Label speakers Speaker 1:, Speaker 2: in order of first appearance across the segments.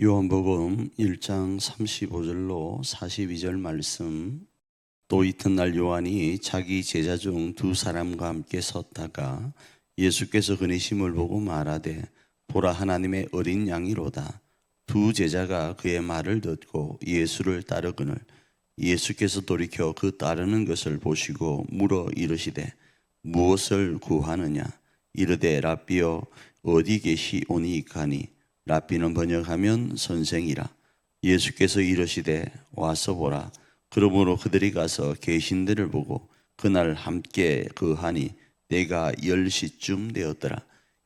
Speaker 1: 요한복음 1장 35절로 42절 말씀. 또 이튿날 요한이 자기 제자 중 두 사람과 함께 섰다가 예수께서 그네 심을 보고 말하되 보라 하나님의 어린 양이로다. 두 제자가 그의 말을 듣고 예수를 따르거늘 예수께서 돌이켜 그 따르는 것을 보시고 물어 이르시되 무엇을 구하느냐. 이르되 랍비여 어디 계시오니이카니. 랍비는 번역하면 선생이라. 예수께서 이르시되 와서 보라. 그러므로 그들이 가서 계신 데를 보고 그날 함께 거하니 때가 10시쯤 되었더라.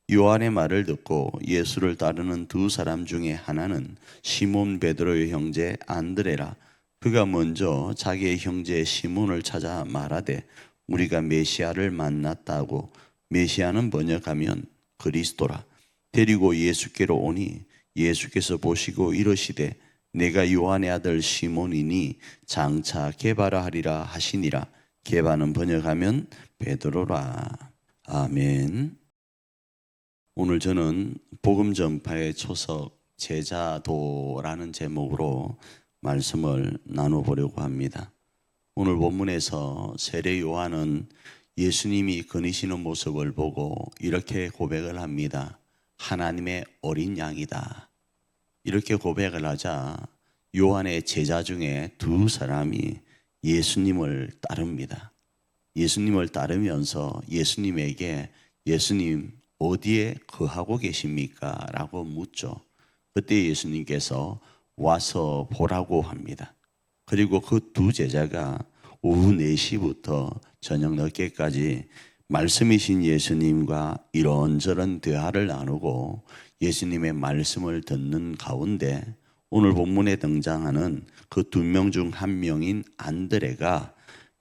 Speaker 1: 요한의 말을 듣고 예수를 따르는 두 사람 중에 하나는 시몬 베드로의 형제 안드레라. 그가 먼저 자기의 형제 시몬을 찾아 말하되 우리가 메시아를 만났다고. 메시아는 번역하면 그리스도라. 데리고 예수께로 오니 예수께서 보시고 이르시되 내가 요한의 아들 시몬이니 장차 게바라 하리라 하시니라. 게바는 번역하면 베드로라. 아멘. 오늘 저는 복음 전파의 초석 제자도라는 제목으로 말씀을 나눠보려고 합니다. 오늘 본문에서 세례 요한은 예수님이 거니시는 모습을 보고 이렇게 고백을 합니다. 하나님의 어린 양이다. 이렇게 고백을 하자 요한의 제자 중에 두 사람이 예수님을 따릅니다. 예수님을 따르면서 예수님에게 예수님 어디에 거하고 계십니까? 라고 묻죠. 그때 예수님께서 와서 보라고 합니다. 그리고 그 두 제자가 오후 4시부터 저녁 늦게까지 말씀이신 예수님과 이런저런 대화를 나누고 예수님의 말씀을 듣는 가운데 오늘 본문에 등장하는 그 두 명 중 한 명인 안드레가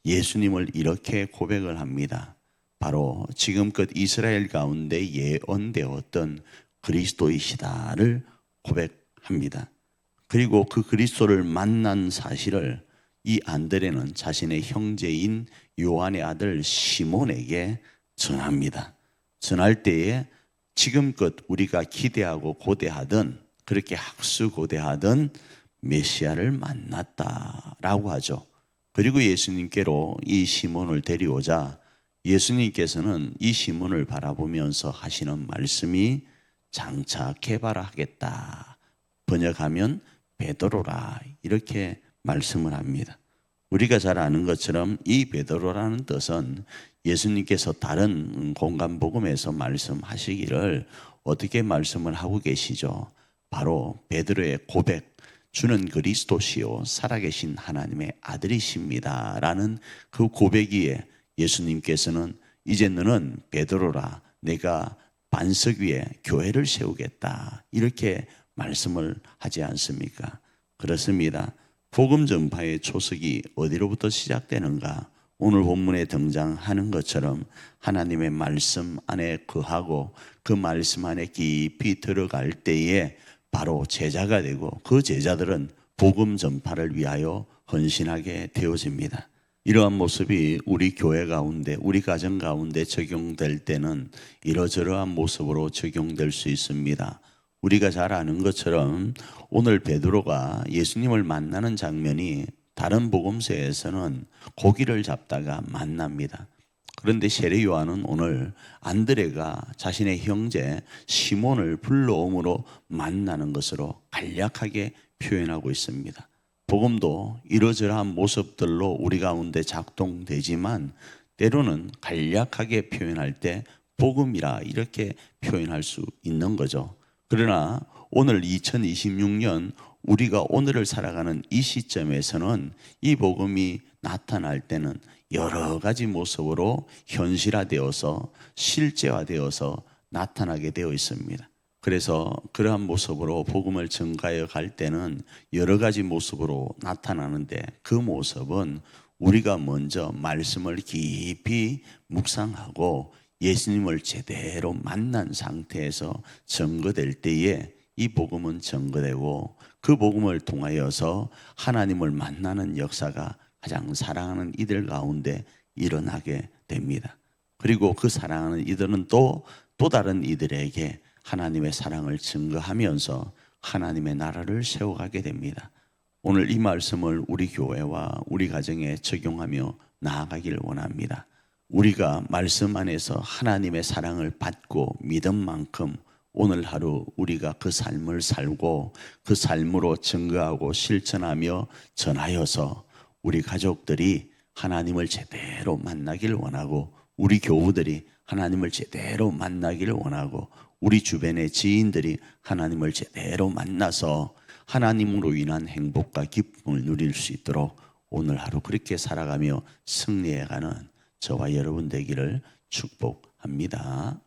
Speaker 1: 예수님을 이렇게 고백을 합니다. 바로 지금껏 이스라엘 가운데 예언되었던 그리스도이시다를 고백합니다. 그리고 그 그리스도를 만난 사실을 이 안드레는 자신의 형제인 요한의 아들 시몬에게 전합니다. 전할 때에 지금껏 우리가 기대하고 고대하던, 그렇게 학수고대하던 메시아를 만났다라고 하죠. 그리고 예수님께로 이 시몬을 데려오자 예수님께서는 이 시몬을 바라보면서 하시는 말씀이 장차 개발하겠다. 번역하면 베드로라. 이렇게 말씀을 합니다. 우리가 잘 아는 것처럼 이 베드로라는 뜻은 예수님께서 다른 공간 복음에서 말씀하시기를 어떻게 말씀을 하고 계시죠? 바로 베드로의 고백, 주는 그리스도시요 살아계신 하나님의 아들이십니다 라는 그 고백이에 예수님께서는 이제 너는 베드로라, 내가 반석 위에 교회를 세우겠다 이렇게 말씀을 하지 않습니까? 그렇습니다. 복음 전파의 초석이 어디로부터 시작되는가? 오늘 본문에 등장하는 것처럼 하나님의 말씀 안에 거하고 그 말씀 안에 깊이 들어갈 때에 바로 제자가 되고 그 제자들은 복음 전파를 위하여 헌신하게 되어집니다. 이러한 모습이 우리 교회 가운데, 우리 가정 가운데 적용될 때는 이러저러한 모습으로 적용될 수 있습니다. 우리가 잘 아는 것처럼 오늘 베드로가 예수님을 만나는 장면이 다른 복음서에서는 고기를 잡다가 만납니다. 그런데 세례 요한은 오늘 안드레가 자신의 형제 시몬을 불러옴으로 만나는 것으로 간략하게 표현하고 있습니다. 복음도 이러저러한 모습들로 우리 가운데 작동되지만 때로는 간략하게 표현할 때 복음이라 이렇게 표현할 수 있는 거죠. 그러나 오늘 2026년 우리가 오늘을 살아가는 이 시점에서는 이 복음이 나타날 때는 여러 가지 모습으로 현실화되어서 실제화되어서 나타나게 되어 있습니다. 그래서 그러한 모습으로 복음을 전가해 갈 때는 여러 가지 모습으로 나타나는데 그 모습은 우리가 먼저 말씀을 깊이 묵상하고 예수님을 제대로 만난 상태에서 증거될 때에 이 복음은 증거되고 그 복음을 통하여서 하나님을 만나는 역사가 가장 사랑하는 이들 가운데 일어나게 됩니다. 그리고 그 사랑하는 이들은 또 다른 이들에게 하나님의 사랑을 증거하면서 하나님의 나라를 세워가게 됩니다. 오늘 이 말씀을 우리 교회와 우리 가정에 적용하며 나아가기를 원합니다. 우리가 말씀 안에서 하나님의 사랑을 받고 믿은 만큼 오늘 하루 우리가 그 삶을 살고 그 삶으로 증거하고 실천하며 전하여서 우리 가족들이 하나님을 제대로 만나길 원하고 우리 교우들이 하나님을 제대로 만나기를 원하고 우리 주변의 지인들이 하나님을 제대로 만나서 하나님으로 인한 행복과 기쁨을 누릴 수 있도록 오늘 하루 그렇게 살아가며 승리해가는 저와 여러분 되기를 축복합니다.